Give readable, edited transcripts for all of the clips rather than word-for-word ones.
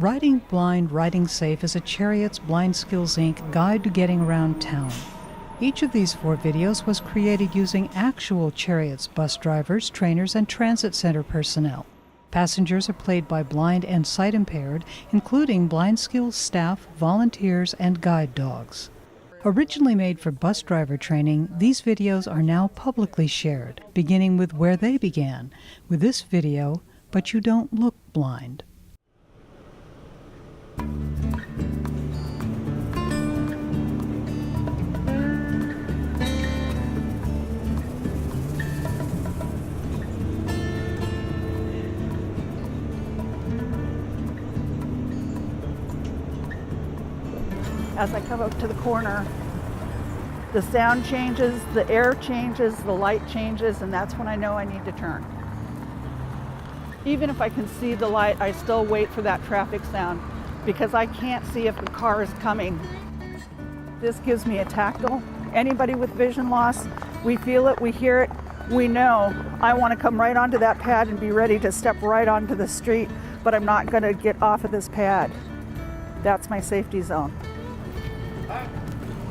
Riding Blind, Riding Safe is a Cherriots Blindskills Inc. guide to getting around town. Each of these 4 videos was created using actual Cherriots bus drivers, trainers, and transit center personnel. Passengers are played by blind and sight-impaired, including Blindskills staff, volunteers, and guide dogs. Originally made for bus driver training, these videos are now publicly shared, beginning with where they began, with this video, "But You Don't Look Blind." As I come up to the corner, the sound changes, the air changes, the light changes, and that's when I know I need to turn. Even if I can see the light, I still wait for that traffic sound because I can't see if the car is coming. This gives me a tactile. Anybody with vision loss, we feel it, we hear it, we know. I want to come right onto that pad and be ready to step right onto the street, but I'm not going to get off of this pad. That's my safety zone.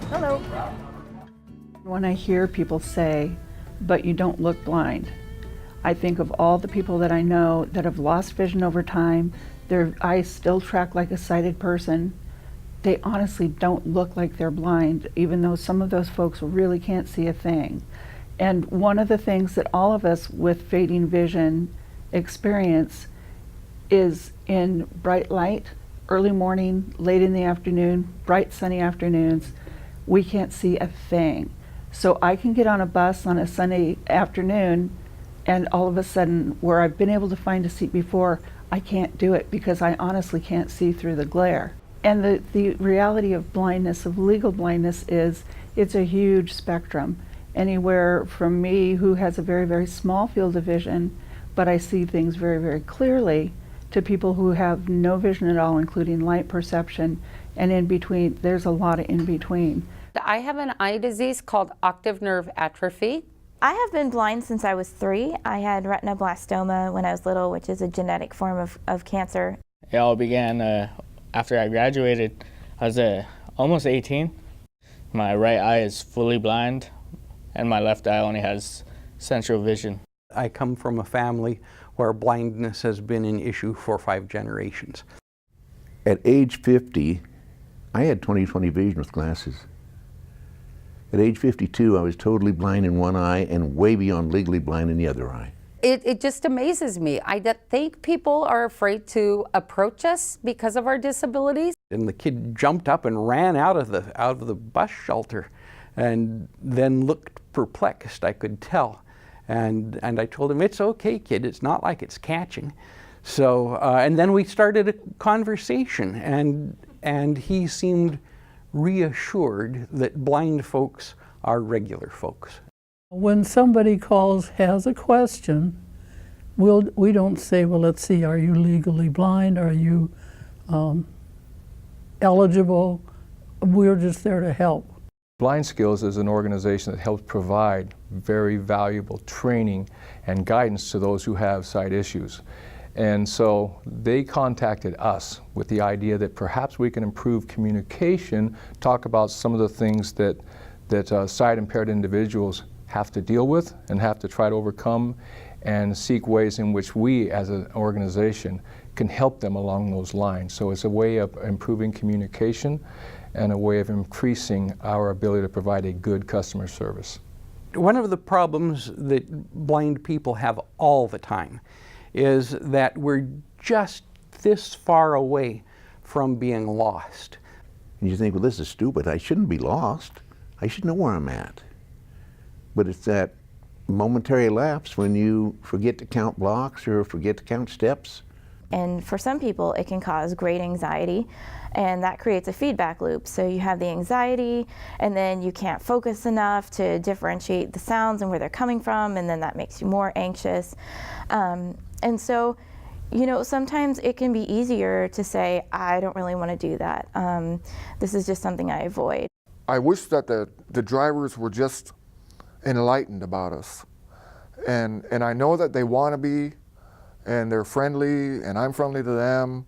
Hello. When I hear people say, "But you don't look blind," I think of all the people that I know that have lost vision over time. Their eyes still track like a sighted person. They honestly don't look like they're blind, even though some of those folks really can't see a thing. And one of the things that all of us with fading vision experience is in bright light, early morning, late in the afternoon, bright sunny afternoons, we can't see a thing. So I can get on a bus on a Sunday afternoon and all of a sudden, where I've been able to find a seat before, I can't do it because I honestly can't see through the glare. And the reality of blindness, of legal blindness, is it's a huge spectrum. Anywhere from me, who has a very, very small field of vision, but I see things very, very clearly, to people who have no vision at all, including light perception, and in between, there's a lot of in between. I have an eye disease called optic nerve atrophy. I have been blind since I was 3. I had retinoblastoma when I was little, which is a genetic form of cancer. It all began after I graduated. I was almost 18. My right eye is fully blind, and my left eye only has central vision. I come from a family where blindness has been an issue for 5 generations. At age 50, I had 20/20 vision with glasses. At age 52, I was totally blind in one eye and way beyond legally blind in the other eye. It just amazes me. I think people are afraid to approach us because of our disabilities. And the kid jumped up and ran out of the bus shelter and then looked perplexed, I could tell. And I told him, "It's okay, kid, it's not like it's catching." So, and then we started a conversation, and he seemed reassured that blind folks are regular folks. When somebody calls, has a question, we don't say, "Well, let's see, are you legally blind? Are you eligible?" We're just there to help. Blindskills is an organization that helps provide very valuable training and guidance to those who have sight issues. And so they contacted us with the idea that perhaps we can improve communication, talk about some of the things that sight-impaired individuals have to deal with and have to try to overcome, and seek ways in which we as an organization can help them along those lines. So it's a way of improving communication and a way of increasing our ability to provide a good customer service. One of the problems that blind people have all the time is that we're just this far away from being lost. And you think, well, this is stupid. I shouldn't be lost. I should know where I'm at. But it's that momentary lapse when you forget to count blocks or forget to count steps. And for some people, it can cause great anxiety, and that creates a feedback loop. So you have the anxiety, and then you can't focus enough to differentiate the sounds and where they're coming from, and then that makes you more anxious. And so, you know, sometimes it can be easier to say, "I don't really want to do that. This is just something I avoid." I wish that the drivers were just enlightened about us. And I know that they want to be, and they're friendly, and I'm friendly to them.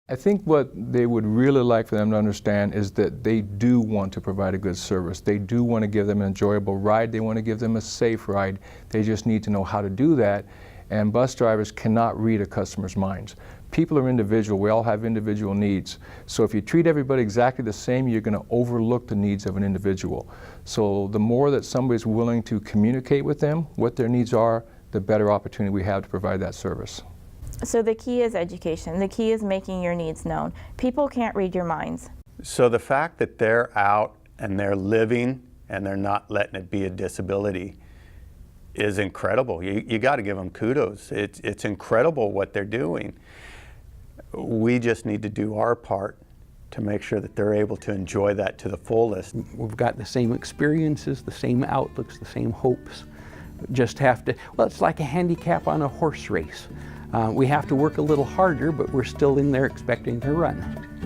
I think what they would really like for them to understand is that they do want to provide a good service. They do want to give them an enjoyable ride. They want to give them a safe ride. They just need to know how to do that. And bus drivers cannot read a customer's minds. People are individual. We all have individual needs. So if you treat everybody exactly the same, you're going to overlook the needs of an individual. So the more that somebody's willing to communicate with them what their needs are, the better opportunity we have to provide that service. So the key is education. The key is making your needs known. People can't read your minds. So the fact that they're out and they're living and they're not letting it be a disability is incredible. You got to give them kudos. It's incredible what they're doing. We just need to do our part to make sure that they're able to enjoy that to the fullest. We've got the same experiences, the same outlooks, the same hopes. Just have to, well, it's like a handicap on a horse race. We have to work a little harder, but we're still in there expecting to run.